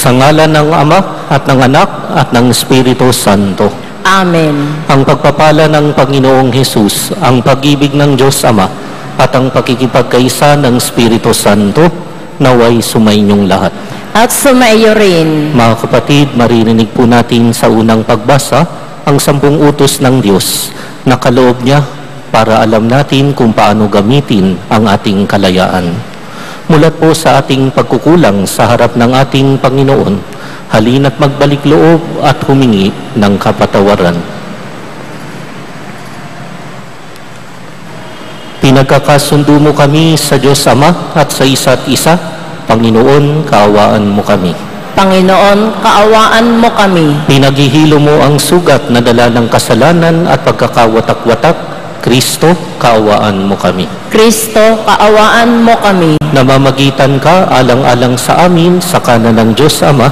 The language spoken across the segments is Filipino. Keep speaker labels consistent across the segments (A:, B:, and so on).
A: Sa ngalan ng Ama at ng Anak at ng Espiritu Santo.
B: Amen.
A: Ang pagpapala ng Panginoong Hesus, ang pag-ibig ng Diyos Ama, at ang pakikipagkaisa ng Espiritu Santo, naway sumainyong lahat.
B: At sumaiyo rin.
A: Mga kapatid, maririnig po natin sa unang pagbasa ang 10 utos ng Diyos na kaloob niya para alam natin kung paano gamitin ang ating kalayaan. Mulat po sa ating pagkukulang sa harap ng ating Panginoon, halina't magbalik loob at humingi ng kapatawaran. Pinagkakasundo mo kami sa Diyos Ama at sa isa't isa, Panginoon, kaawaan mo kami.
B: Panginoon, kaawaan mo kami.
A: Pinaghihilo mo ang sugat na dala ng kasalanan at pagkakawatak-watak, Kristo, kaawaan mo kami.
B: Kristo, kaawaan mo kami.
A: Namamagitan ka alang-alang sa amin sa kanan ng Diyos Ama,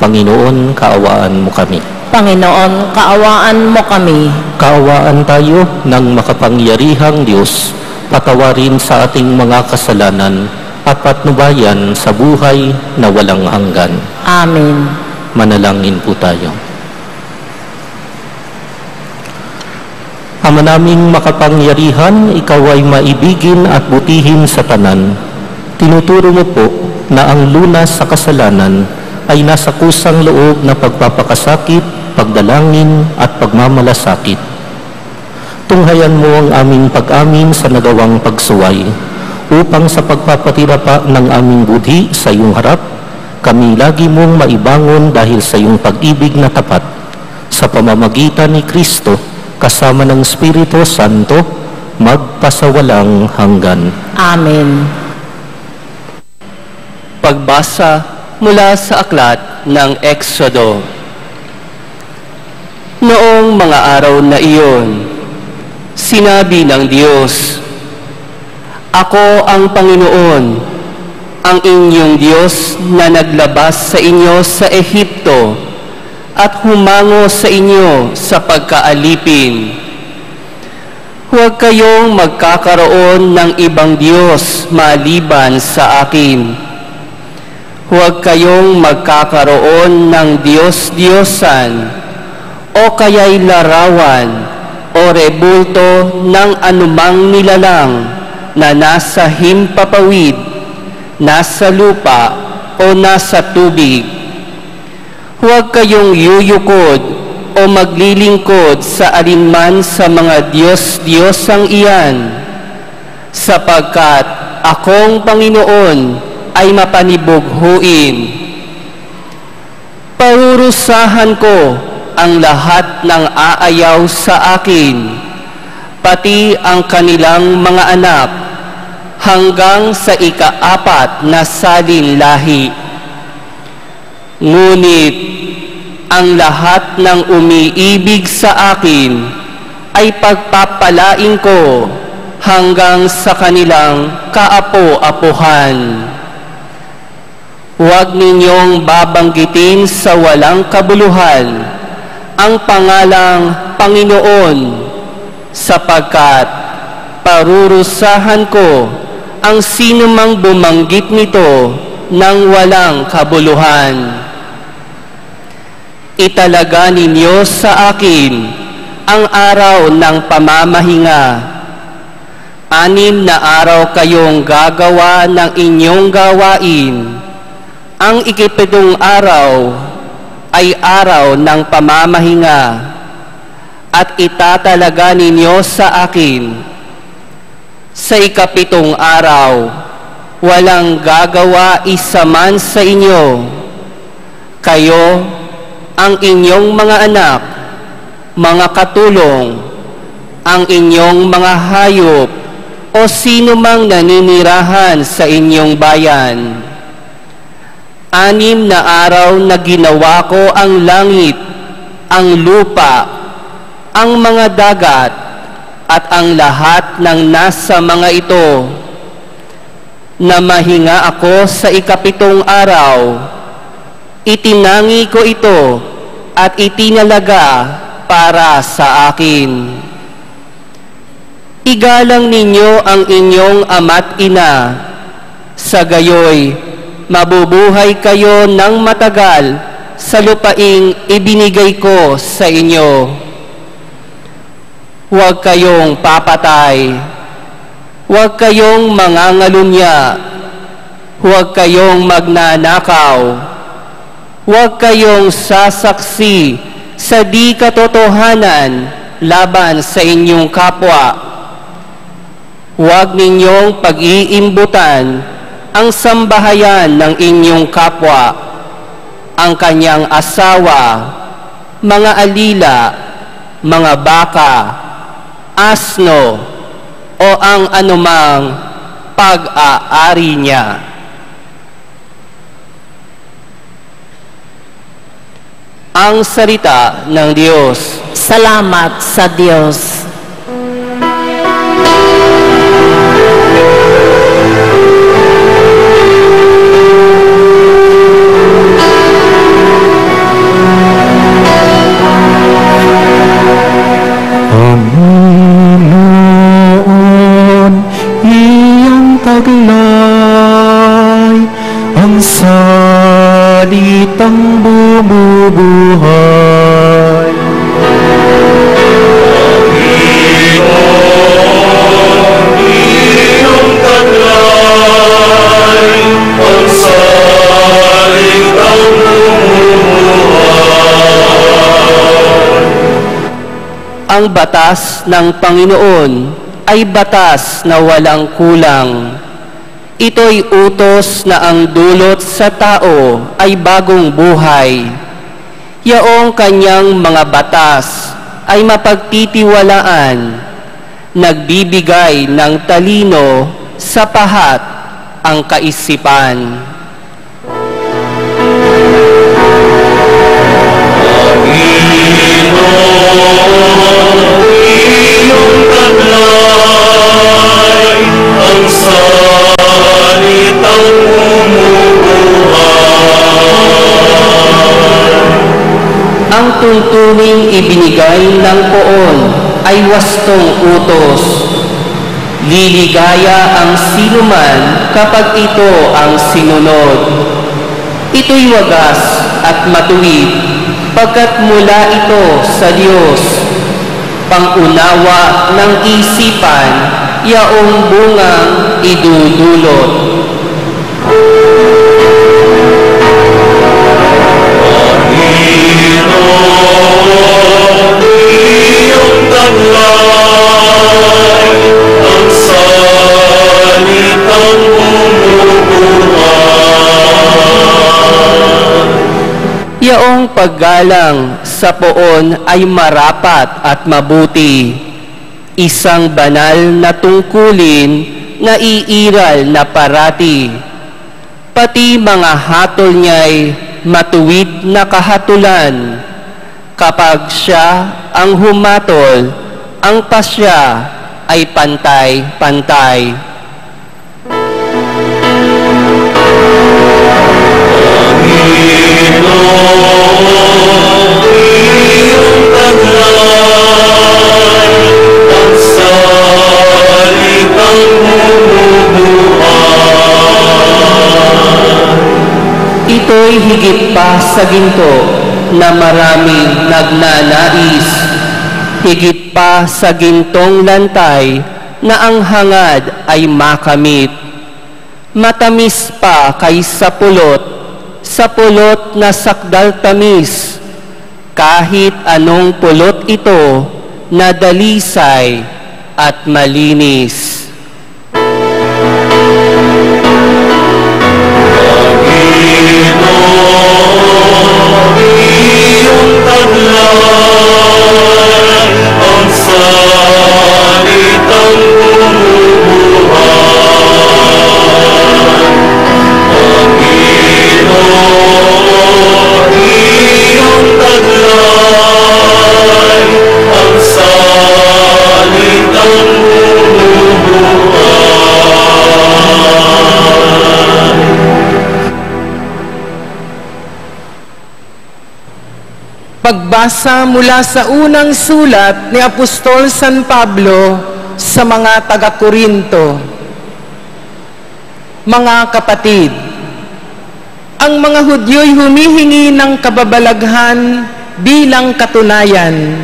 A: Panginoon, kaawaan mo kami.
B: Panginoon, kaawaan mo kami.
A: Kaawaan tayo ng makapangyarihang Diyos, patawarin sa ating mga kasalanan at patnubayan sa buhay na walang hanggan.
B: Amen.
A: Manalangin po tayo. Ama naming makapangyarihan, ikaw ay maibigin at butihin sa tanan. Tinuturo mo po na ang lunas sa kasalanan ay nasa kusang loob na pagpapakasakit, pagdalangin at pagmamalasakit. Tunghayan mo ang aming pag-amin sa nagawang pagsuway, upang sa pagpapatira pa ng aming budhi sa iyong harap, kami lagi mong maibangon dahil sa iyong pag-ibig na tapat, sa pamamagitan ni Kristo, kasama ng Espiritu Santo, magpasawalang hanggan.
B: Amen.
C: Pagbasa mula sa aklat ng Exodo. Noong mga araw na iyon, sinabi ng Diyos, Ako ang Panginoon, ang inyong Diyos na naglabas sa inyo sa Ehipto at humango sa inyo sa pagkaalipin. Huwag kayong magkakaroon ng ibang Diyos maliban sa akin. Huwag kayong magkakaroon ng Diyos-Diyosan o kaya'y larawan o rebulto ng anumang nilalang na nasa himpapawid, nasa lupa o nasa tubig. Huwag kayong yuyukod o maglilingkod sa alinman sa mga Diyos-Diyosang iyan, sapagkat akong Panginoon ay mapanibughuin. Parurusahan ko ang lahat ng aayaw sa akin, pati ang kanilang mga anak, hanggang sa ika-4 na salin lahi. Ngunit ang lahat ng umiibig sa akin ay pagpapalain ko hanggang sa kanilang kaapo-apuhan. Huwag ninyong babanggitin sa walang kabuluhan ang pangalang Panginoon, sapagkat parurusahan ko ang sinumang bumanggit nito ng walang kabuluhan. Italaga ninyo sa akin ang araw ng pamamahinga. 6 na araw kayong gagawa ng inyong gawain. Ang ika-7 araw ay araw ng pamamahinga, at itatalaga ninyo sa akin. Sa ika-7 araw, walang gagawa isa man sa inyo. Kayo, ang inyong mga anak, mga katulong, ang inyong mga hayop, o sino mang naninirahan sa inyong bayan. 6 na araw na ginawa ko ang langit, ang lupa, ang mga dagat, at ang lahat ng nasa mga ito. Namahinga ako sa ika-7 araw. Itinangi ko ito at itinalaga para sa akin. Igalang ninyo ang inyong ama't ina, sa gayoy mabubuhay kayo ng matagal sa lupaing ibinigay ko sa inyo. Huwag kayong papatay, huwag kayong mangangalunya, huwag kayong magnanakaw, huwag kayong sasaksi sa di katotohanan laban sa inyong kapwa. Huwag ninyong pag-iimbutan ang sambahayan ng inyong kapwa, ang kanyang asawa, mga alila, mga baka, asno, o ang anumang pag-aari niya. Ang salita ng Diyos.
B: Salamat sa Diyos.
A: Panginoon, iyang taglay, ang salitang bumubuhay. Panginoon, iyang taglay, ang salitang
C: Ang batas ng Panginoon ay batas na walang kulang. Ito'y utos na ang dulot sa tao ay bagong buhay. Yaong kanyang mga batas ay mapagtitiwalaan, nagbibigay ng talino sa pahat ang kaisipan.
A: ang salitang
C: Ang tuntuning ibinigay ng poon ay wastong utos. Liligaya ang sinuman kapag ito ang sinunod. Ito'y wagas at matuwid, pagkat mula ito sa Diyos. Pangunawa ng isipan, yaong bungang idudulot.
A: Panginoon, iyong taglay, ang salitang bumubuhay.
C: Yaong paggalang sa poon ay marapat at mabuti. Isang banal na tungkulin na iiral na parati. Pati mga hatol niya'y matuwid na kahatulan. Kapag siya ang humatol, ang pasya ay pantay-pantay. Ito'y higit pa sa ginto na maraming nagnanais, higit pa sa gintong lantay na ang hangad ay makamit. Matamis pa kaysa sa pulot na sakdal tamis, kahit anong pulot ito na dalisay at malinis.
D: Pagbasa mula sa unang sulat ni Apostol San Pablo sa mga taga-Korinto. Mga kapatid, ang mga Hudyo'y humihingi ng kababalaghan bilang katunayan.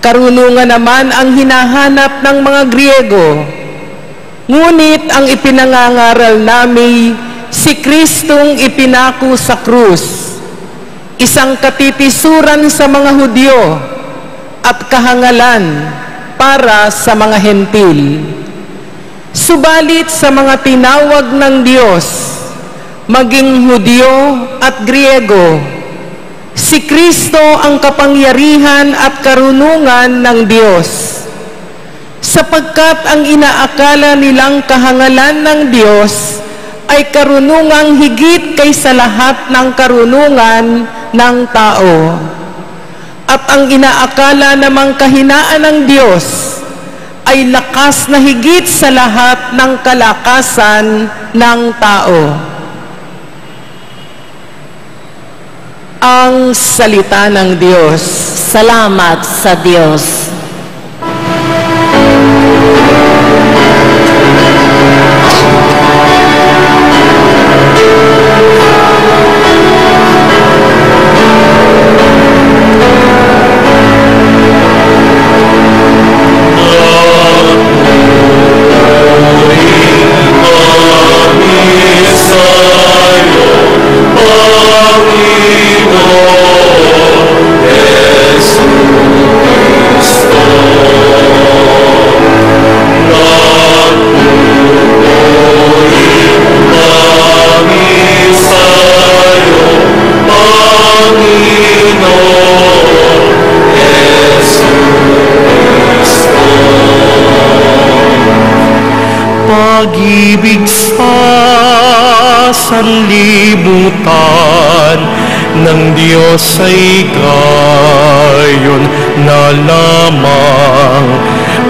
D: Karunungan naman ang hinahanap ng mga Griego. Ngunit ang ipinangangaral namin si Kristong ipinako sa krus, isang katitisuran sa mga Hudyo at kahangalan para sa mga Hentil. Subalit sa mga tinawag ng Diyos, maging Hudyo at Griego, si Kristo ang kapangyarihan at karunungan ng Diyos. Sapagkat ang inaakala nilang kahangalan ng Diyos ay karunungang higit kaysa lahat ng karunungan ng tao. At ang inaakala namang kahinaan ng Diyos ay lakas na higit sa lahat ng kalakasan ng tao. Ang salita ng Diyos.
B: Salamat sa Diyos.
A: Pag-ibig sa sanlibutan ng Diyos ay gayon na lamang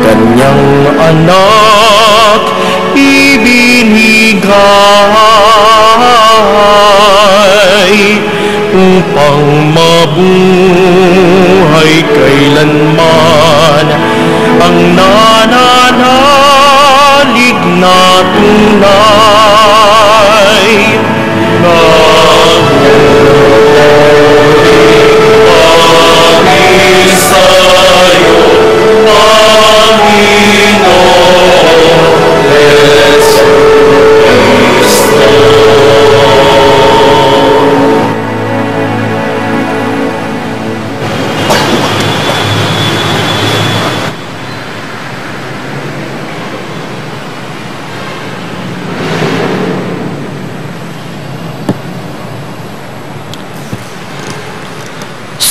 A: Kanyang anak ibinigay upang mabuhay kailanman ang nananalig na tunay na kami sa'yo, Panginoon Yesu Kristo.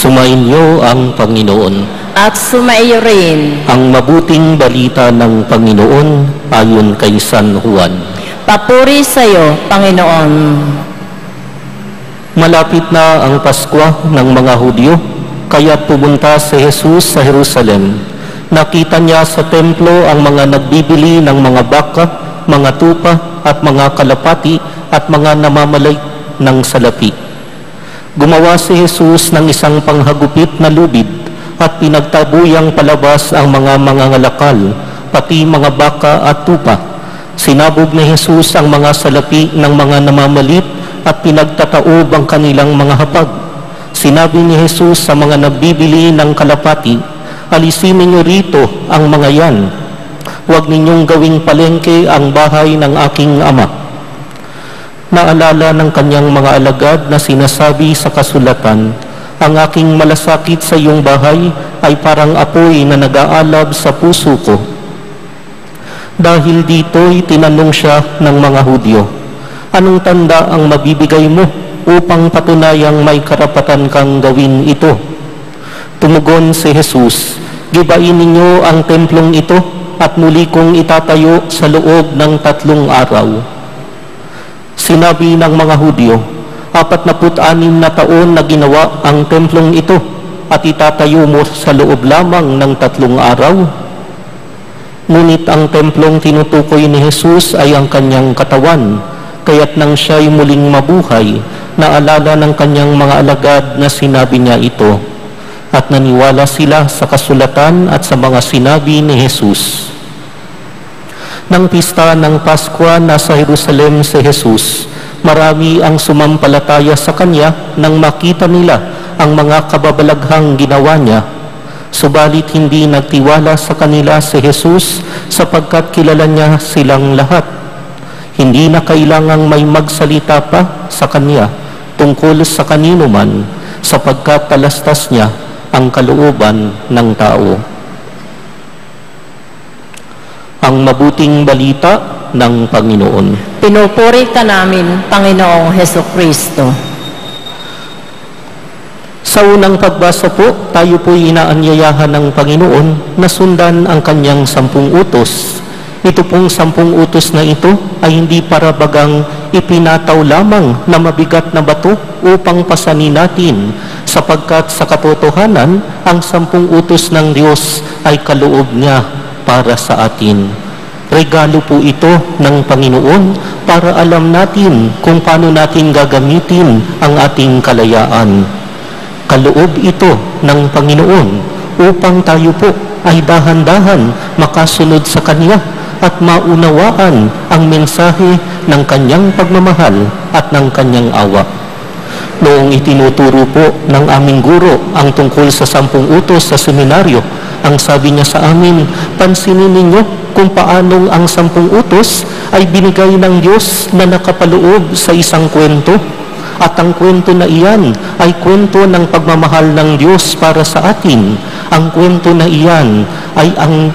E: Sumainyo ang Panginoon.
B: At sumaiyo rin.
E: Ang mabuting balita ng Panginoon ayon kay San Juan.
B: Papuri sa iyo, Panginoon.
E: Malapit na ang Pasko ng mga Hudyo, kaya pumunta si Jesus sa Jerusalem. Nakita niya sa templo ang mga nagbibili ng mga baka, mga tupa at mga kalapati at mga namamalay ng salapi. Gumawa si Jesus ng isang panghagupit na lubid at pinagtabuyang palabas ang mga mangangalakal, pati mga baka at tupa. Sinabog ni Jesus ang mga salapi ng mga namamalit at pinagtataob ang kanilang mga hapag. Sinabi ni Jesus sa mga nagbibili ng kalapati, "Alisin ninyo rito ang mga yan. Huwag ninyong gawing palengke ang bahay ng aking Ama." Naalala ng kanyang mga alagad na sinasabi sa kasulatan, "Ang aking malasakit sa iyong bahay ay parang apoy na nag-aalab sa puso ko." Dahil dito'y tinanong siya ng mga Hudyo, "Anong tanda ang mabibigay mo upang patunayang may karapatan kang gawin ito?" Tumugon si Jesus, "Gibain ninyo ang templong ito at muli kong itatayo sa loob ng 3 araw." Sinabi ng mga Hudyo, 46 na taon na ginawa ang templong ito at itatayo mo sa loob lamang ng 3 araw. Ngunit ang templong tinutukoy ni Jesus ay ang kanyang katawan, kaya't nang siya'y muling mabuhay, naalala ng kanyang mga alagad na sinabi niya ito, at naniwala sila sa kasulatan at sa mga sinabi ni Jesus. Nang pista ng Paskwa, nasa Jerusalem si Jesus.
A: Marami ang sumampalataya sa Kanya nang makita nila ang mga kababalaghang ginawa Niya. Subalit hindi nagtiwala sa kanila si Jesus sapagkat kilala Niya silang lahat. Hindi na kailangang may magsalita pa sa Kanya tungkol sa kanino man sapagkat talastas Niya ang kalooban ng tao. Ang mabuting balita ng Panginoon.
B: Pinupuri ka namin, Panginoong Hesukristo.
A: Sa unang pagbasa po, tayo po'y inaanyayahan ng Panginoon na sundan ang Kanyang 10 utos. Ito pong 10 utos na ito ay hindi para bagang ipinataw lamang na mabigat na bato upang pasanin natin, sapagkat sa katotohanan, ang 10 utos ng Diyos ay kaloob niya para sa atin. Regalo po ito ng Panginoon para alam natin kung paano natin gagamitin ang ating kalayaan. Kaloob ito ng Panginoon upang tayo po ay dahan-dahan makasunod sa Kanya at maunawaan ang mensahe ng Kanyang pagmamahal at ng Kanyang awa. Noong itinuturo po ng aming guro ang tungkol sa 10 utos sa seminaryo, ang sabi niya sa amin, pansinin ninyo kung paanong ang 10 utos ay binigay ng Diyos na nakapaloob sa isang kwento. At ang kwento na iyan ay kwento ng pagmamahal ng Diyos para sa atin. Ang kwento na iyan ay ang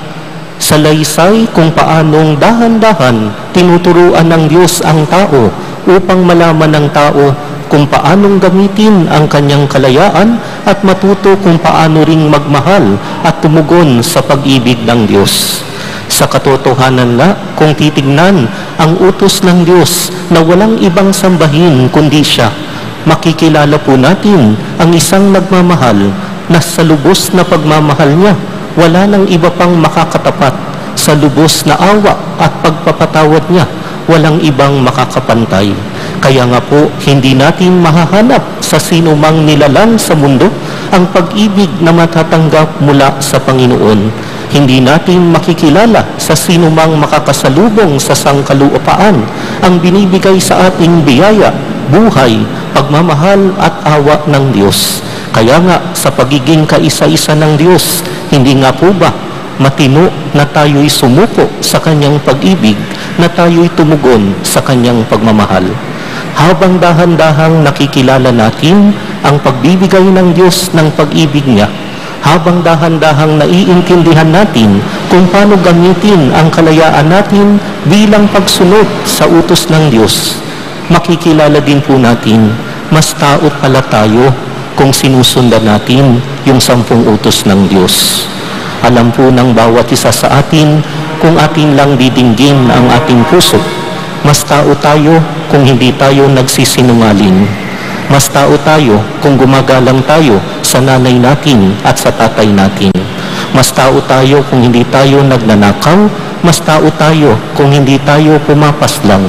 A: salaysay kung paanong dahan-dahan tinuturuan ng Diyos ang tao upang malaman ng tao kung paanong gamitin ang kanyang kalayaan at matuto kung paano ring magmahal at tumugon sa pag-ibig ng Diyos. Sa katotohanan na, kung titignan ang utos ng Diyos na walang ibang sambahin kundi Siya, makikilala po natin ang isang nagmamahal na sa lubos na pagmamahal niya, wala nang iba pang makakatapat. Sa lubos na awa at pagpapatawad niya, walang ibang makakapantay. Kaya nga po, hindi natin mahahanap sa sino mang nilalang sa mundo ang pag-ibig na matatanggap mula sa Panginoon. Hindi natin makikilala sa sino mang makakasalubong sa sangkalupaan ang binibigay sa ating biyaya, buhay, pagmamahal at awa ng Diyos. Kaya nga, sa pagiging kaisa-isa ng Diyos, hindi nga po ba matino na tayo'y sumuko sa Kanyang pag-ibig, na tayo'y tumugon sa Kanyang pagmamahal. Habang dahan-dahang nakikilala natin ang pagbibigay ng Diyos ng pag-ibig niya, habang dahan-dahang naiintindihan natin kung paano gamitin ang kalayaan natin bilang pagsunod sa utos ng Diyos, makikilala din po natin, mas taot pala tayo kung sinusundan natin yung 10 utos ng Diyos. Alam po ng bawat isa sa atin kung atin lang didinggin ang ating puso. Mas tao tayo kung hindi tayo nagsisinungaling. Mas tao tayo kung gumagalang tayo sa nanay natin at sa tatay natin. Mas tao tayo kung hindi tayo nagnanakaw. Mas tao tayo kung hindi tayo pumapaslang.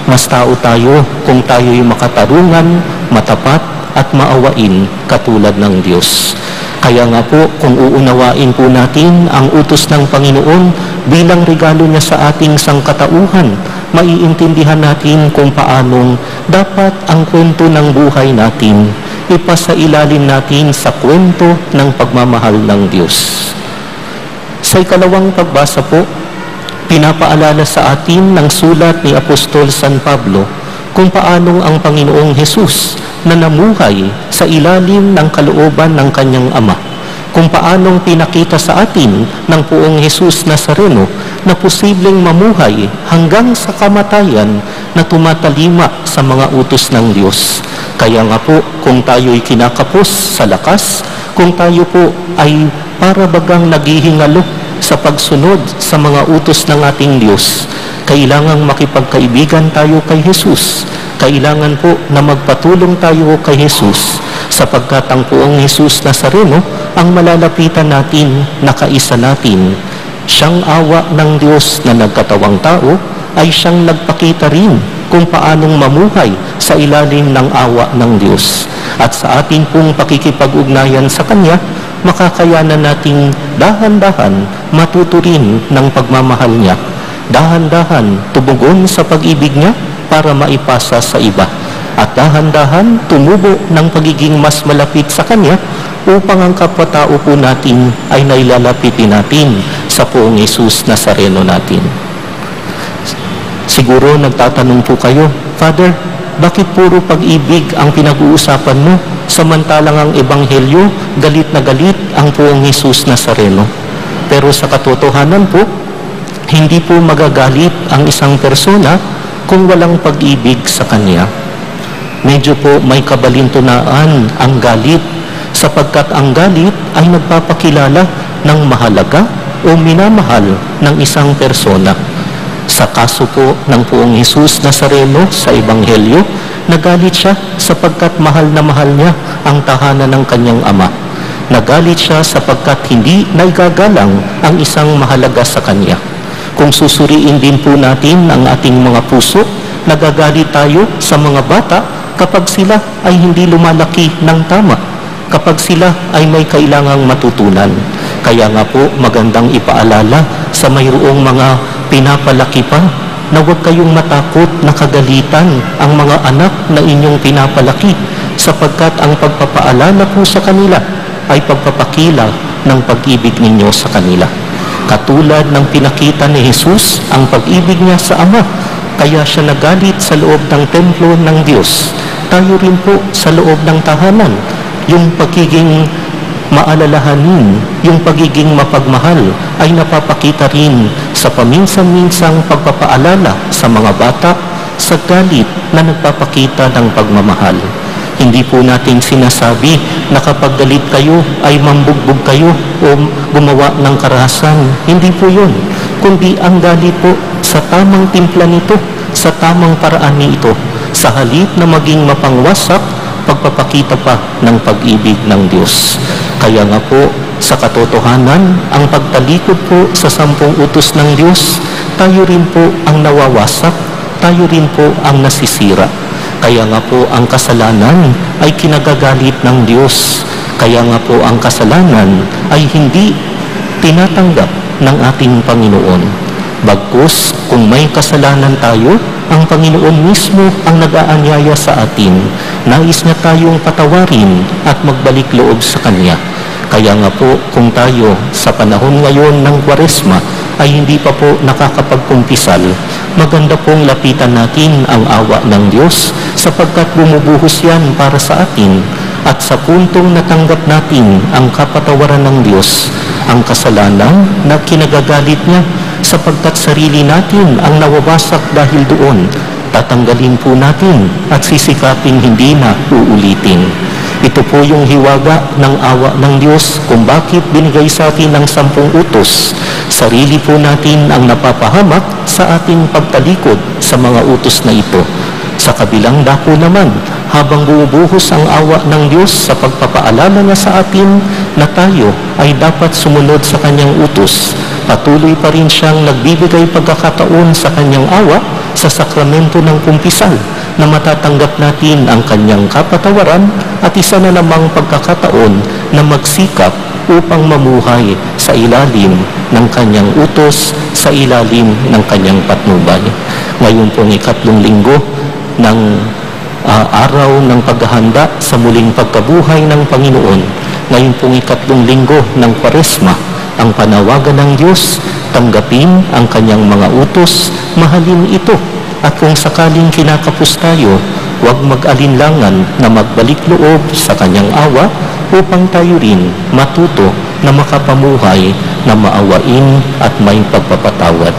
A: Mas tao tayo kung tayo'y makatarungan, matapat at maawain katulad ng Diyos. Kaya nga po, kung uunawain po natin ang utos ng Panginoon bilang regalo niya sa ating sangkatauhan, maiintindihan natin kung paanong dapat ang kwento ng buhay natin ipasailalim natin sa kwento ng pagmamahal ng Diyos. Sa ikalawang pagbasa po, pinapaalala sa atin ng sulat ni Apostol San Pablo kung paanong ang Panginoong Hesus na namuhay sa ilalim ng kalooban ng Kanyang Ama, kung paanong pinakita sa atin ng Poong Hesus Nazareno na posibleng mamuhay hanggang sa kamatayan na tumatalima sa mga utos ng Diyos. Kaya nga po, kung tayo'y kinakapos sa lakas, kung tayo po ay para bagang naghihingalo sa pagsunod sa mga utos ng ating Diyos, kailangang makipagkaibigan tayo kay Jesus. Kailangan po na magpatulong tayo kay Jesus, sapagkat ang Poong Hesus Nazareno ang malalapitan natin na kaisa natin. Siyang awa ng Diyos na nagkatawang tao ay siyang nagpakita rin kung paanong mamuhay sa ilalim ng awa ng Diyos. At sa atin pong pakikipag-ugnayan sa Kanya, makakayanan nating dahan-dahan matuto rin ng pagmamahal niya. Dahan-dahan tumugon sa pag-ibig niya para maipasa sa iba. At dahan-dahan tumubo ng pagiging mas malapit sa Kanya upang ang kapwa-tao po natin ay nailalapitin natin sa Poong Hesus Nazareno natin. Siguro nagtatanong po kayo, Father, bakit puro pag-ibig ang pinag-uusapan mo samantalang ang Ebanghelyo galit na galit ang Poong Hesus Nazareno? Pero sa katotohanan po, hindi po magagalit ang isang persona kung walang pag-ibig sa Kanya. Medyo po may kabalintunaan ang galit sapagkat ang galit ay nagpapakilala ng mahalaga o minamahal ng isang persona. Sa kaso po ng Poong Hesus Nazareno sa Ebanghelyo, nagalit siya sapagkat mahal na mahal niya ang tahanan ng kanyang ama. Nagalit siya sapagkat hindi naigagalang ang isang mahalaga sa kanya. Kung susuriin din po natin ang ating mga puso, nagagalit tayo sa mga bata kapag sila ay hindi lumalaki ng tama, kapag sila ay may kailangang matutunan. Kaya nga po magandang ipaalala sa mayroong mga pinapalaki pa na huwag kayong matakot na kagalitan ang mga anak na inyong pinapalaki sapagkat ang pagpapaalala po sa kanila ay pagpapakila ng pag-ibig ninyo sa kanila. Katulad ng pinakita ni Jesus ang pag-ibig niya sa Ama, kaya siya nagalit sa loob ng templo ng Diyos. Tayo rin po sa loob ng tahanan, yung pagiging maalalahanin, yung pagiging mapagmahal ay napapakita rin sa paminsan-minsang pagpapaalala sa mga bata sa galit na nagpapakita ng pagmamahal. Hindi po natin sinasabi na kapag galit kayo ay mambugbog kayo o gumawa ng karahasan. Hindi po yun. Kundi ang galit po sa tamang timpla nito, sa tamang paraan nito, sa halip na maging mapangwasak, pagpapakita pa ng pag-ibig ng Diyos. Kaya nga po, sa katotohanan, ang pagtalikod po sa 10 utos ng Diyos, tayo rin po ang nawawasak, tayo rin po ang nasisira. Kaya nga po ang kasalanan ay kinagagalit ng Diyos. Kaya nga po ang kasalanan ay hindi tinatanggap ng ating Panginoon. Bagkus, kung may kasalanan tayo, ang Panginoon mismo ang nag-aanyaya sa atin. Nais niya tayong patawarin at magbalik loob sa Kanya. Kaya nga po, kung tayo sa panahon ngayon ng Kwaresma ay hindi pa po nakakapagkumpisal, maganda pong lapitan natin ang awa ng Diyos sapagkat bumubuhos yan para sa atin at sa puntong natanggap natin ang kapatawaran ng Diyos, ang kasalanan na kinagagalit niya sapagkat sarili natin ang nawawasak dahil doon, tatanggalin po natin at sisikaping hindi na uulitin. Ito po yung hiwaga ng awa ng Diyos kung bakit binigay sa atin ng 10 utos. Sarili po natin ang napapahamak sa ating pagtalikod sa mga utos na ito. Sa kabilang dako naman, habang bumubuhos ang awa ng Diyos sa pagpapaalala niya sa atin na tayo ay dapat sumunod sa Kanyang utos, patuloy pa rin siyang nagbibigay pagkakataon sa Kanyang awa sa sakramento ng kumpisal na matatanggap natin ang Kanyang kapatawaran at isa na namang pagkakataon na magsikap upang mamuhay sa ilalim ng Kanyang utos, sa ilalim ng Kanyang patnubay. Ngayon pong 3 linggo ng araw ng paghahanda sa muling pagkabuhay ng Panginoon. Ngayon pong 3 linggo ng Kwaresma, ang panawagan ng Diyos, tanggapin ang Kanyang mga utos, mahalin ito. At kung sakaling kinakapos tayo, huwag mag-alinlangan na magbalik loob sa Kanyang awa upang tayo rin matuto na makapamuhay na maawain at may pagpapatawad.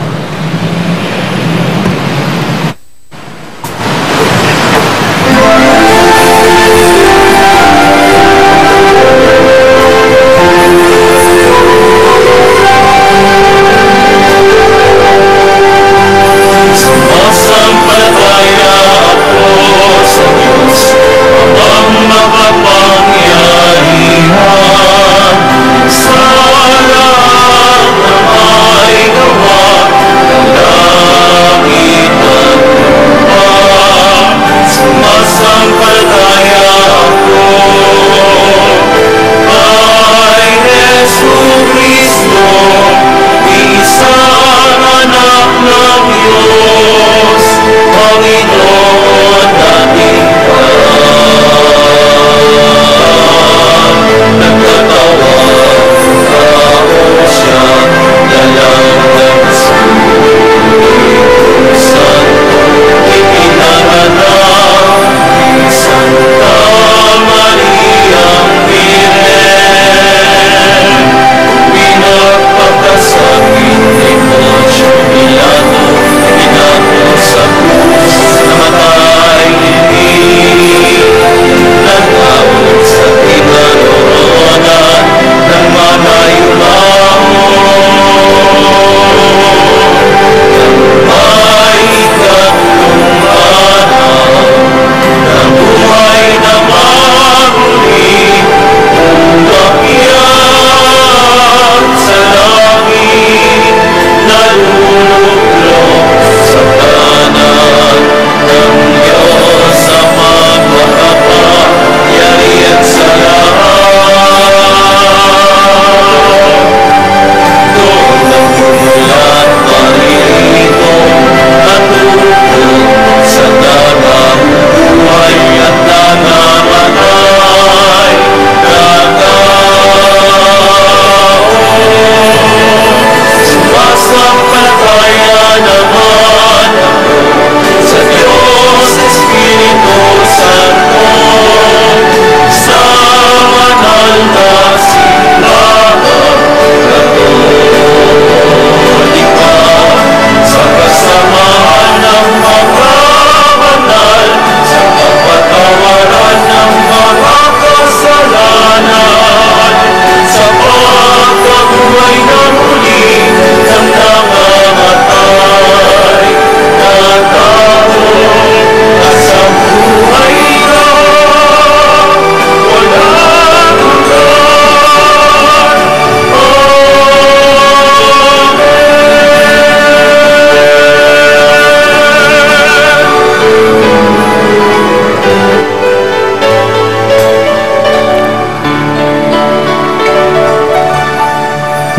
F: Sa lahat na may gawa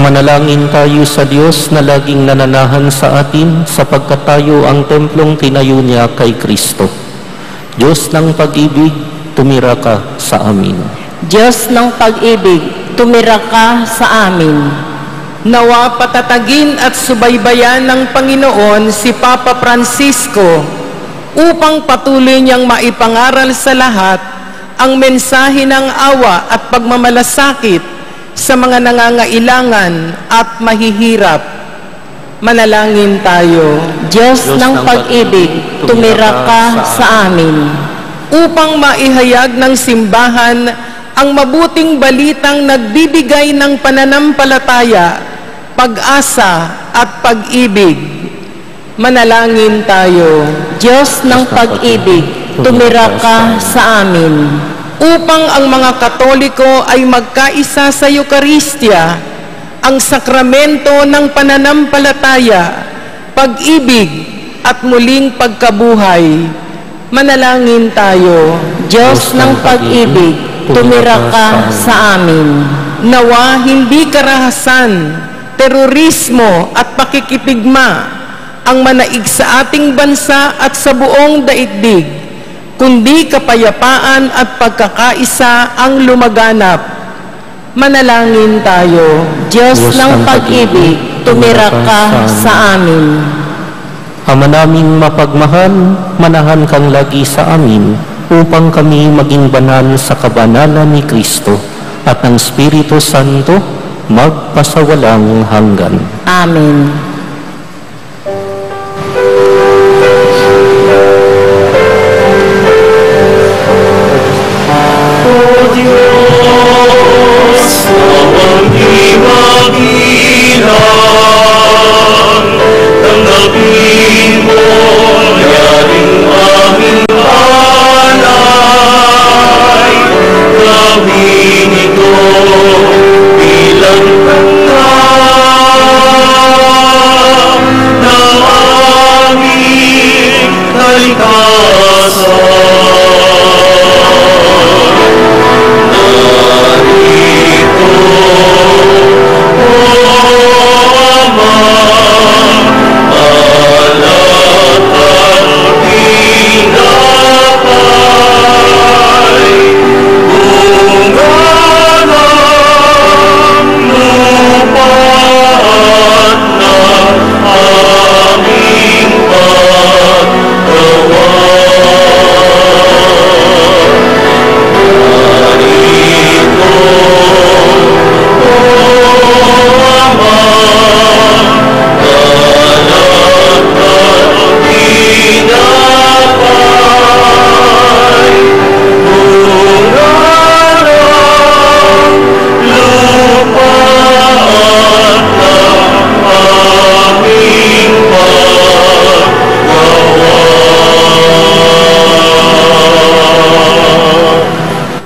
A: Manalangin tayo sa Diyos na laging nananahan sa atin sapagkat tayo ang templong tinayo niya kay Kristo. Diyos ng pag-ibig, tumira ka sa amin.
B: Diyos ng pag-ibig, tumira ka sa amin.
D: Nawa patatagin at subaybayan ng Panginoon si Papa Francisco upang patuloy niyang maipangaral sa lahat ang mensahe ng awa at pagmamalasakit sa mga nangangailangan at mahihirap. Manalangin tayo.
B: Diyos ng pag-ibig, tumira ka sa amin.
D: Upang maihayag ng simbahan ang mabuting balitang nagbibigay ng pananampalataya, pag-asa at pag-ibig. Manalangin tayo.
B: Diyos ng pag-ibig, tumira ka sa amin.
D: Upang ang mga Katoliko ay magkaisa sa Eucharistia, ang sakramento ng pananampalataya, pag-ibig at muling pagkabuhay. Manalangin tayo.
B: Diyos ng pag-ibig, tumira ka sa amin.
D: Nawa hindi karahasan, terorismo at pakikipigma ang manaig sa ating bansa at sa buong daigdig, kundi kapayapaan at pagkakaisa ang lumaganap. Manalangin tayo.
B: Diyos ng pag-ibig, tumira ka sa amin.
A: Ama naming mapagmahal, manahan kang lagi sa amin upang kami maging banal sa kabanalan ni Kristo at ng Espiritu Santo magpasawalang hanggan.
B: Amen.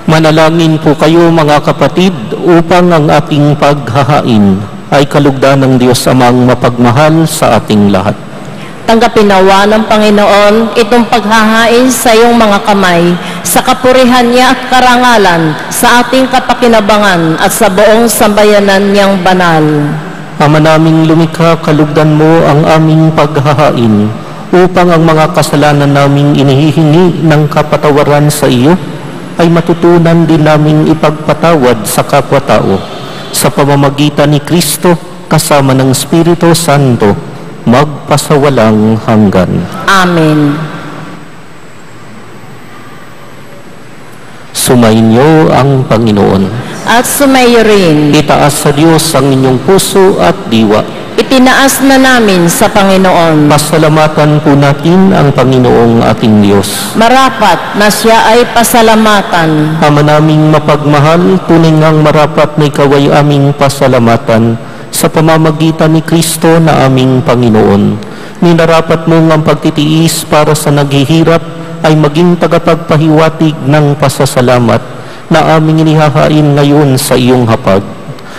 A: Manalangin po kayo mga kapatid upang ang ating paghahain ay kalugdan ng Diyos Amang mapagmahal sa ating lahat.
B: Tanggapin nawa ng Panginoon itong paghahain sa iyong mga kamay sa kapurihan niya at karangalan sa ating kapakinabangan at sa buong sambayanan niyang banal.
A: Ama naming lumikha, kalugdan mo ang aming paghahain upang ang mga kasalanan naming inihihingi ng kapatawaran sa iyo ay matutunan din naming ipagpatawad sa kapwa-tao sa pamamagitan ni Kristo kasama ng Espiritu Santo magpasawalang hanggan.
B: Amen.
A: Sumainyo ang Panginoon.
B: At sumayo rin.
A: Itaas sa Diyos ang inyong puso at diwa.
B: Itinaas na namin sa Panginoon.
A: Pasalamatan po natin ang Panginoong ating Diyos.
B: Marapat na siya ay pasalamatan.
A: Ama naming mapagmahal, tunay ngang marapat na ikaw ay aming pasalamatan sa pamamagitan ni Kristo na aming Panginoon. Ninarapat mo ang pagtitiis para sa naghihirap ay maging tagapagpahiwatig ng pasasalamat na aming inihahain ngayon sa iyong hapag.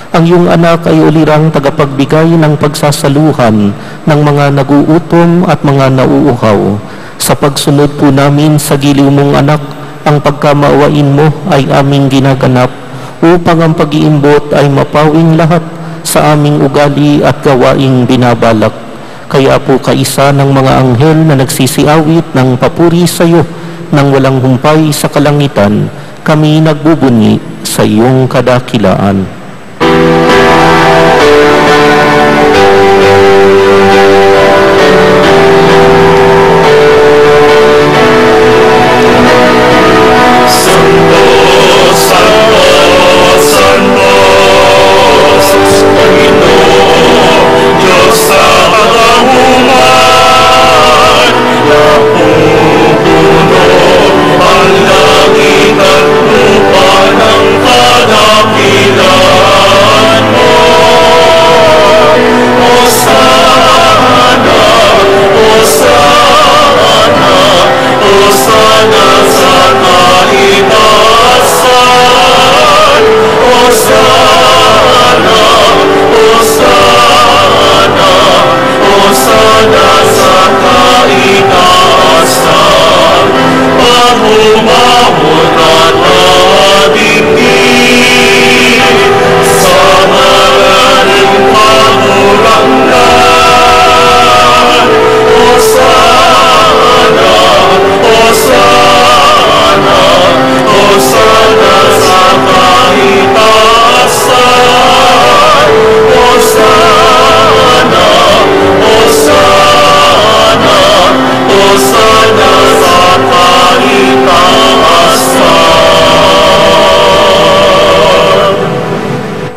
A: Ang iyong anak ay ulirang tagapagbigay ng pagsasaluhan ng mga naguutom at mga nauuhaw. Sa pagsunod po namin sa giliw mong anak, ang pagkamaawain mo ay aming ginaganap upang ang pag-iimbot ay mapawing lahat sa aming ugali at gawaing binabalak. Kaya po kaisa ng mga anghel na nagsisiawit ng papuri sa iyo nang walang humpay sa kalangitan, kami nagbubunyi sa iyong kadakilaan.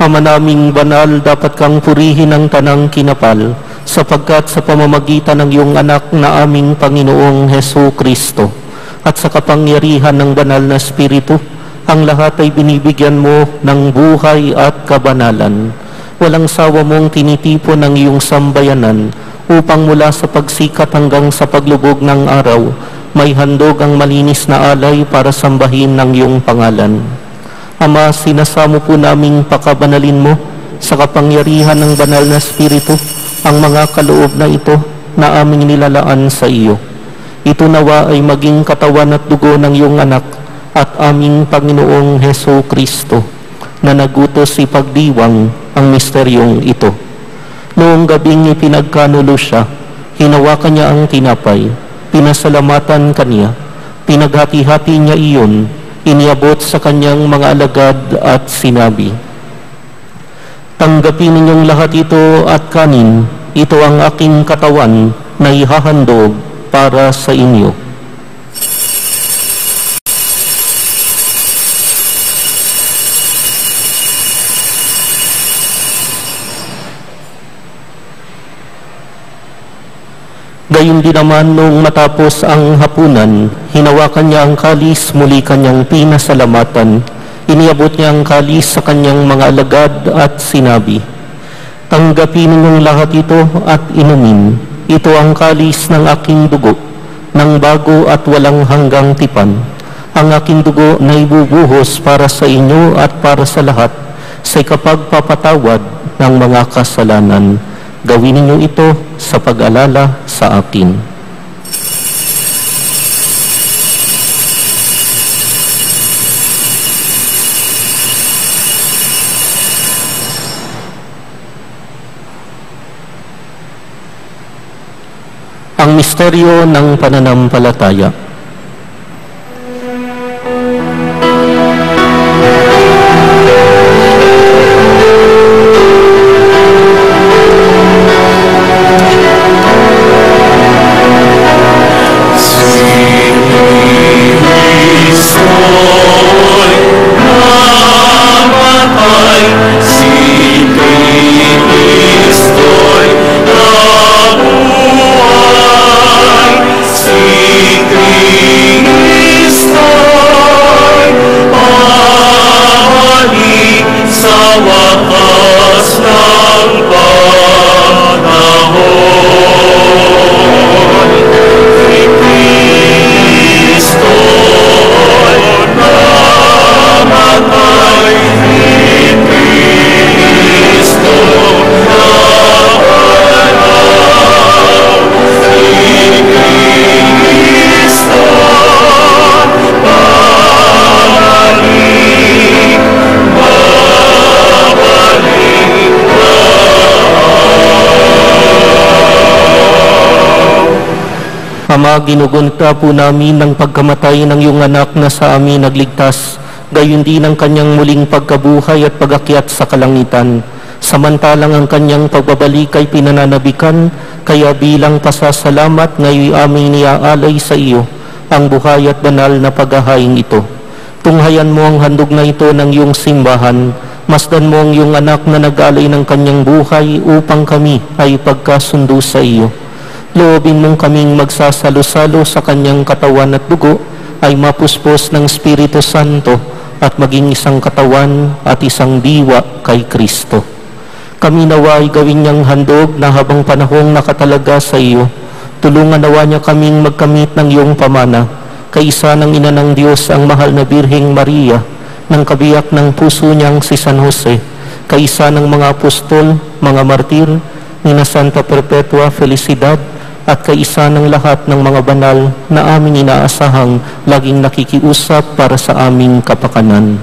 A: Ama naming banal, dapat kang purihin ng tanang kinapal, sapagkat sa pamamagitan ng iyong anak na aming Panginoong Hesu Kristo, at sa kapangyarihan ng banal na Espiritu, ang lahat ay binibigyan mo ng buhay at kabanalan. Walang sawa mong tinitipon ang iyong sambayanan, upang mula sa pagsikat hanggang sa paglubog ng araw, may handog ang malinis na alay para sambahin ng iyong pangalan. Ama, sinasamo po naming pakabanalin mo sa kapangyarihan ng banal na Espiritu ang mga kaloob na ito na aming nilalaan sa iyo. Ito nawa ay maging katawan at dugo ng iyong anak at aming Panginoong Hesu Kristo na nagutos ipagdiwang ang misteryong ito. Noong gabing ipinagkanulo siya, hinawakan niya ang tinapay, pinasalamatan kaniya, pinaghati-hati niya iyon, iniabot sa kanyang mga alagad at sinabi, "Tanggapin ninyong lahat ito at kanin, ito ang aking katawan na ihahandog para sa inyo." Gayun din naman noong matapos ang hapunan, hinawakan niya ang kalis, muli kanyang pinasalamatan. Iniabot niya ang kalis sa kanyang mga alagad at sinabi, "Tanggapin ninyong lahat ito at inumin. Ito ang kalis ng aking dugo, ng bago at walang hanggang tipan. Ang aking dugo na ibubuhos para sa inyo at para sa lahat sa ikapagpapatawad ng mga kasalanan. Gawin ninyo ito sa pag-alala sa akin." Ang misteryo ng pananampalataya.
F: Si
A: Ama, ginugunita po namin ng pagkamatay ng iyong anak na sa amin nagligtas, gayon din ang kanyang muling pagkabuhay at pagakyat sa kalangitan. Samantalang ang kanyang pagbabalik ay pinananabikan, kaya bilang pasasalamat ngayon aming niaalay sa iyo ang buhay at banal na paghahaing ito. Tunghayan mo ang handog na ito ng iyong simbahan. Masdan mo ang iyong anak na nag-alay ng kanyang buhay upang kami ay pagkasundo sa iyo. Loobin mong kaming magsasalo-salo sa kanyang katawan at dugo ay mapuspos ng Espiritu Santo at maging isang katawan at isang diwa kay Kristo. Kami nawa ay gawin niyang handog na habang panahong nakatalaga sa iyo. Tulungan nawa niya kaming magkamit ng iyong pamana, kaisa ng Ina ng Diyos ang mahal na Birheng Maria, ng kabiyak ng puso niyang si San Jose, kaisa ng mga apostol, mga martir, ni na Santa Perpetua Felicidad, at kaisa ng lahat ng mga banal na aming inaasahang laging nakikiusap para sa aming kapakanan.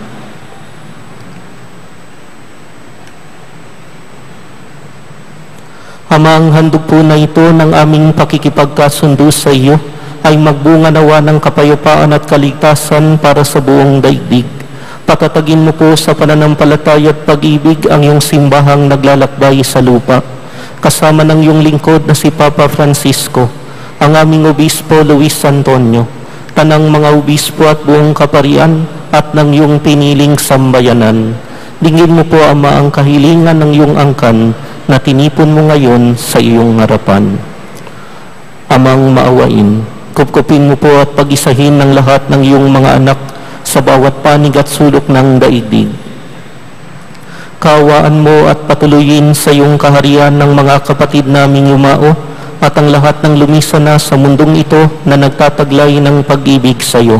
A: Ama, ang handog po na ito ng aming pakikipagkasundo sa iyo ay magbunga nawa ng kapayapaan at kaligtasan para sa buong daigdig. Patatagin mo po sa pananampalataya at pag-ibig ang iyong simbahang naglalakbay sa lupa. Kasama ng iyong lingkod na si Papa Francisco, ang aming Obispo Luis Antonio, tanang mga obispo at buong kaparian at ng iyong piniling sambayanan. Dingin mo po, Ama, ang kahilingan ng iyong angkan na tinipon mo ngayon sa iyong harapan. Amang maawain, kupkupin mo po at pag-isahin ng lahat ng iyong mga anak sa bawat panig at sulok ng daigdig. Kaawaan mo at patuloyin sa iyong kaharian ng mga kapatid naming yumao at ang lahat ng lumisan na sa mundong ito na nagtataglay ng pag-ibig sa iyo.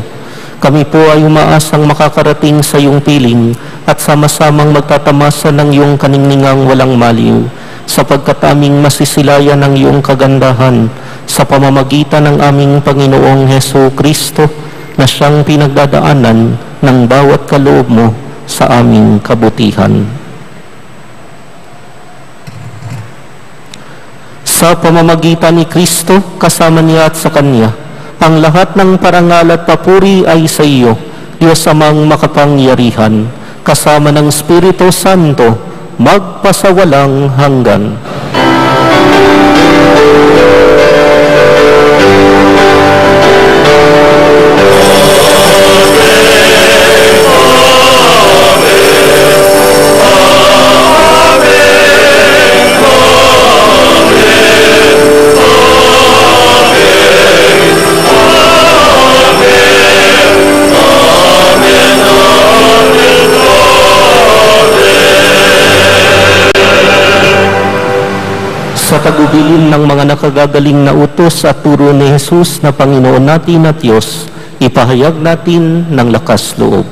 A: Kami po ay umaasang makakarating sa iyong piling at sama-samang magtatamasa ng iyong kaningningang walang maliw, sapagkat aming masisilayan ng iyong kagandahan sa pamamagitan ng aming Panginoong Hesu Kristo na siyang pinagdadaanan ng bawat kaloob mo sa aming kabutihan. Sa pamamagitan ni Kristo, kasama niya at sa Kanya, ang lahat ng parangal at papuri ay sa iyo, Diyos Amang makapangyarihan, kasama ng Espiritu Santo, magpasawalang hanggan. Sa tagubilin ng mga nakagagaling na utos at turo ni Jesus na Panginoon natin at Diyos, ipahayag natin ng lakas loob.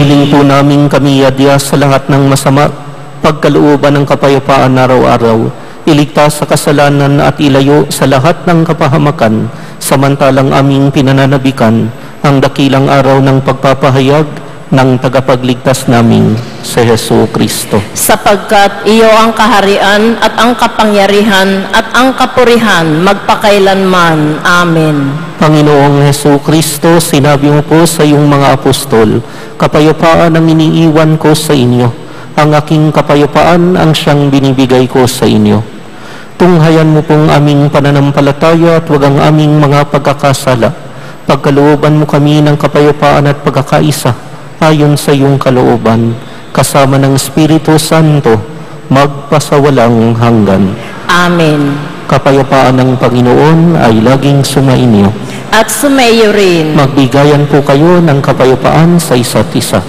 A: Hinihiling po namin kami adya sa lahat ng masama, pagkalooban ng kapayapaan araw-araw, iligtas sa kasalanan at ilayo sa lahat ng kapahamakan, samantalang aming pinananabikan ang dakilang araw ng pagpapahayag ng tagapagligtas namin, si Hesu Kristo.
B: Sapagkat iyo ang kaharian at ang kapangyarihan at ang kapurihan magpakailanman. Amen.
A: Panginoong Hesu Kristo, sinabi mo po sa iyong mga apostol, kapayapaan ang iniiwan ko sa inyo. Ang aking kapayapaan ang siyang binibigay ko sa inyo. Tunghayan mo pong aming pananampalataya at wag ang aming mga pagkakasala. Pagkalooban mo kami ng kapayapaan at pagkakaisa, ayon sa iyong kalooban, kasama ng Espiritu Santo, magpasawalang hanggan.
B: Amen.
A: Kapayapaan ng Panginoon ay laging sumainyo.
B: At sumayo rin.
A: Magbigayan po kayo ng kapayapaan sa isa't isa.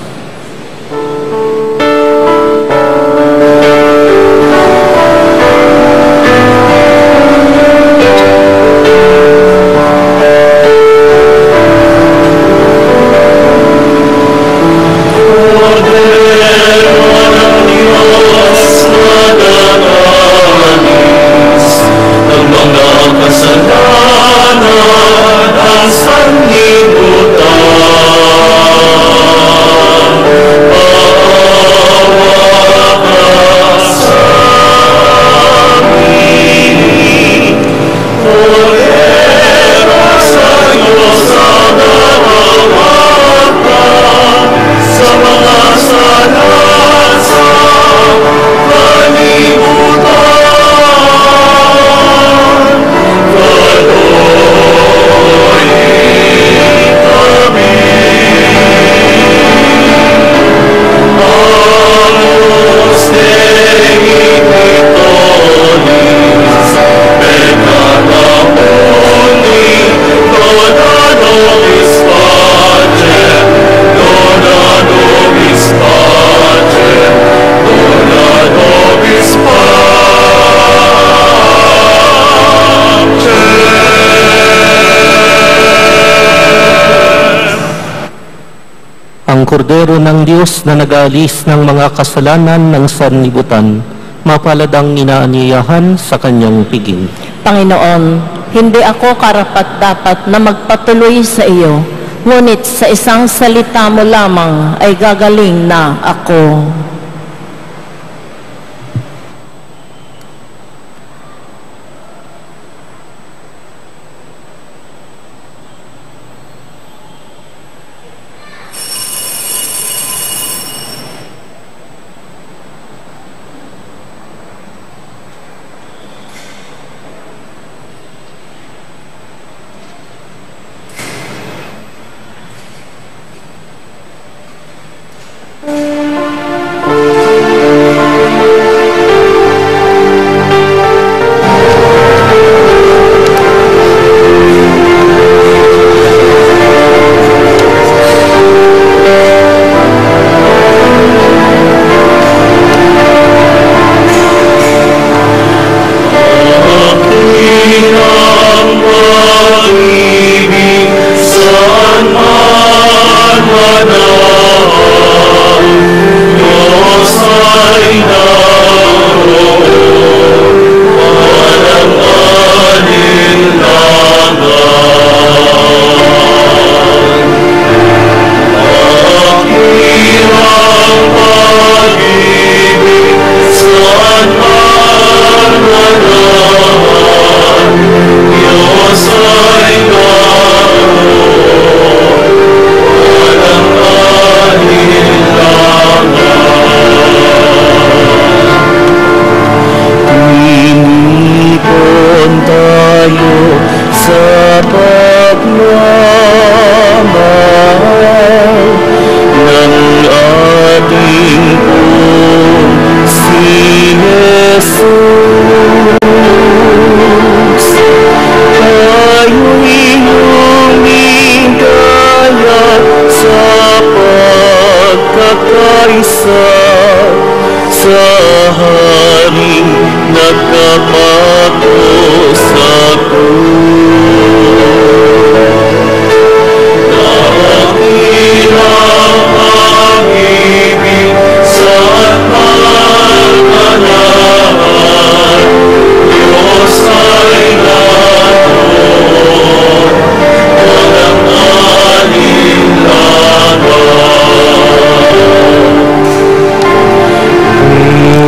A: Ang kordero ng Diyos na nag-aalis ng mga kasalanan ng sanlibutan, mapalad ang inaanyayahan sa kanyang piging.
B: Panginoon, hindi ako karapat-dapat na magpatuloy sa iyo, ngunit sa isang salita mo lamang ay gagaling na ako.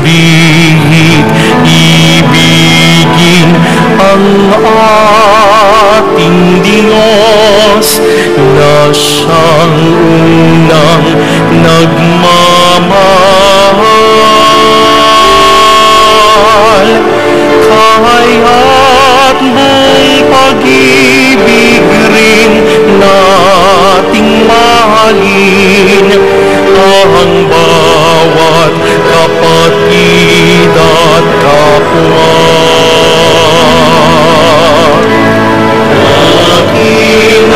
A: purihin, ibigin ang ating Diyos na siyang unang nagmamahal. Kaya't buong pag-ibig rin nating mahalin ang bawat kapatid at kapwa. Aking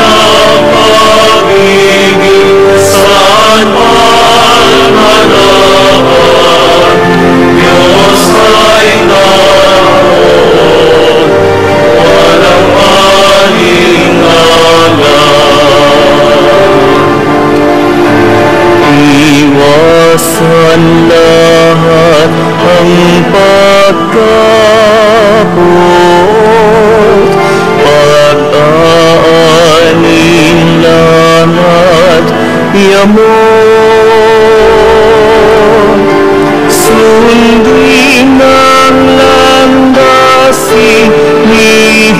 A: pag-ibig saan man manahan, Diyos ay naroon, walang alingalan. Iwasan lahat ang pagkabot, pag-aalinlan at yamot. Sundin ang landasin ni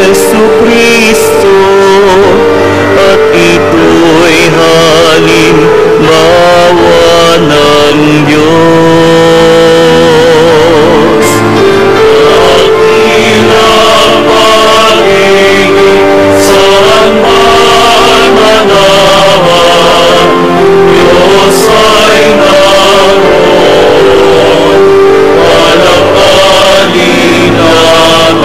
A: Jesucristo at ito'y halimbawa ng Diyos. Dakilang pag-ibig saan man manahan, Diyos ay naroon, walang alingalan.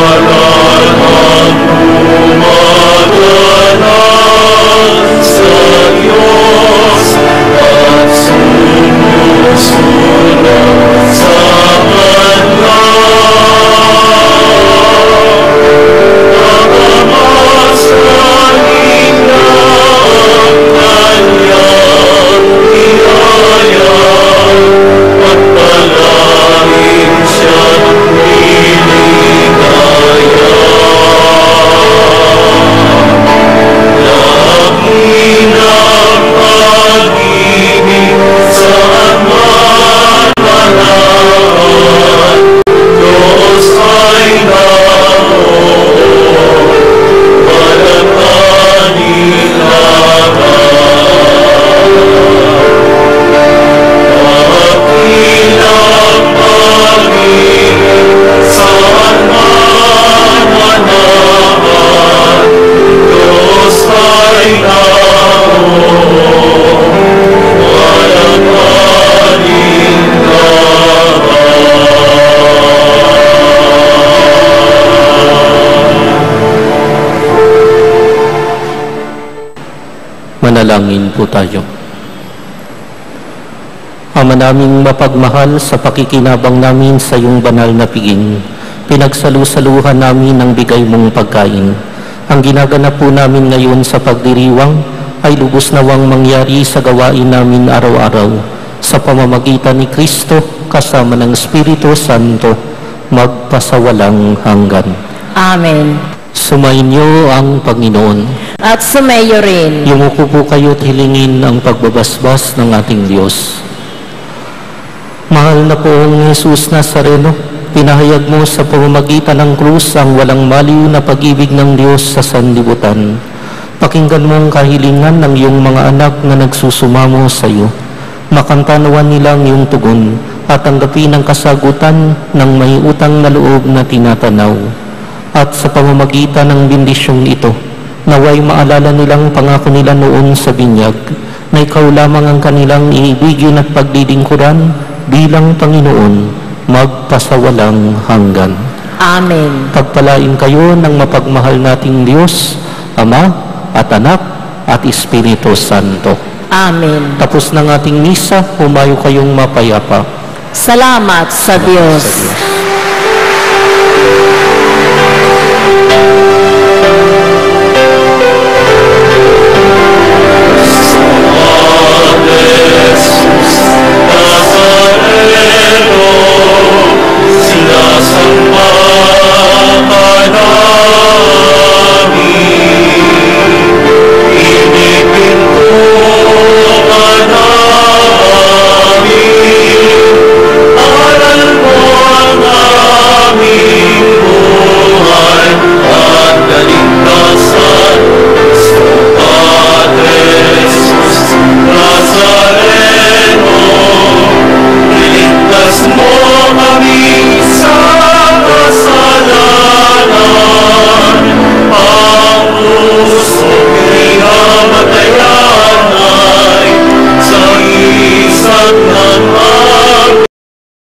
A: Kapalaran gumagalang sa Diyos at sumusunod sa Kanya. Nakamasaling na ang Kanyang biyaya at palaging siyang niligaya. Lagi ng pag-ibig saan man manahan, Diyos ay naroon, walang alingalan. Dakilang pag-ibig saan man manahan, Diyos ay naroon, walang alingalan.
E: Manalangin po tayo. Ama naming mapagmahal, sa pakikinabang namin sa iyong banal na piging, pinagsalu-saluhan namin ng bigay mong pagkain. Ang ginaganap po namin ngayon sa pagdiriwang ay lubos nawang mangyari sa gawain namin araw-araw. Sa pamamagitan ni Kristo kasama ng Espiritu Santo, magpasawalang hanggan.
B: Amen.
E: Sumainyo ang Panginoon.
B: At sumayo rin.
E: Yumuko po kayo at hilingin ang pagbabasbas ng ating Diyos. Mahal na poong Jesus Nazareno, pinahayag mo sa pamamagitan ng krus ang walang maliw na pag-ibig ng Diyos sa sanlibutan. Pakinggan mo ang kahilingan ng iyong mga anak na nagsusumamo sa iyo. Makantanawan nila ang iyong tugon at tanggapin ang kasagutan ng may utang na loob na tinatanaw. At sa pamamagitan ng bendisyong ito, naway maalala nilang pangako nila noon sa binyag, na ikaw lamang ang kanilang iibigin at paglilingkuran bilang Panginoon, magpasawalang hanggan.
B: Amen.
E: Pagpalain kayo ng mapagmahal nating Diyos, Ama at Anak at Espiritu Santo.
B: Amen.
E: Tapos ng ating misa, humayo kayong mapayapa.
B: Salamat sa Diyos.